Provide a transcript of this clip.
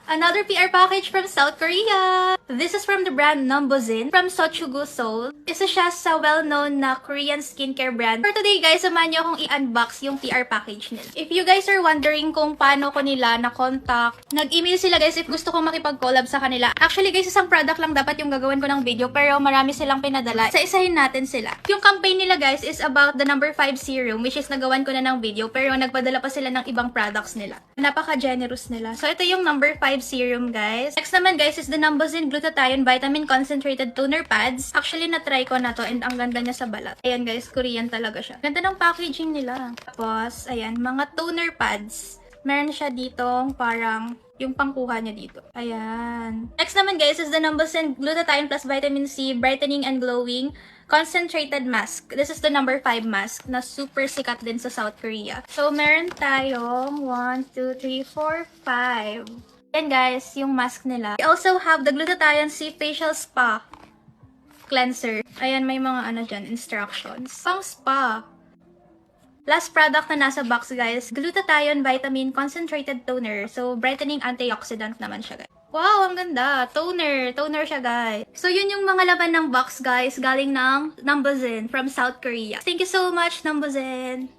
Another PR package from South Korea. This is from the brand Numbuzin from Sochugu, Seoul. Isa siya sa well-known na Korean skincare brand. For today guys, samahan niyo akong i-unbox yung PR package nila. If you guys are wondering kung paano ko nila na-contact, nag-email sila guys if gusto kong makipag-collab sa kanila. Actually guys, isang product lang dapat yung gagawin ko ng video pero marami silang pinadala. Isa-isahin natin sila. Yung campaign nila guys is about the number 5 serum which is nagawan ko na ng video pero nagpadala pa sila ng ibang products nila. Napaka-generous nila. So ito yung number 5 serum guys. Next naman guys is the Numbuzin Glutathione Vitamin Concentrated Toner Pads. Actually na-try ko na to and ang ganda niya sa balat. Ayan guys, Korean talaga siya. Ganda ng packaging nila. Tapos, ayan, mga toner pads. Meron siya ditong parang yung pangkuha niya dito. Ayan. Next naman guys is the Numbuzin Glutathione plus Vitamin C Brightening and Glowing Concentrated Mask. This is the number 5 mask na super sikat din sa South Korea. So, meron tayong 1, 2, 3, 4, 5. Yan guys, yung mask nila. We also have the Glutathione C Facial Spa Cleanser. Ayan, may mga ano dyan, instructions. Pang spa. Last product na nasa box guys, Glutathione Vitamin Concentrated Toner. So, brightening antioxidant naman siya guys. Wow, ang ganda. Toner. Toner siya guys. So, yun yung mga laman ng box guys, galing ng Numbuzin from South Korea. Thank you so much, Numbuzin.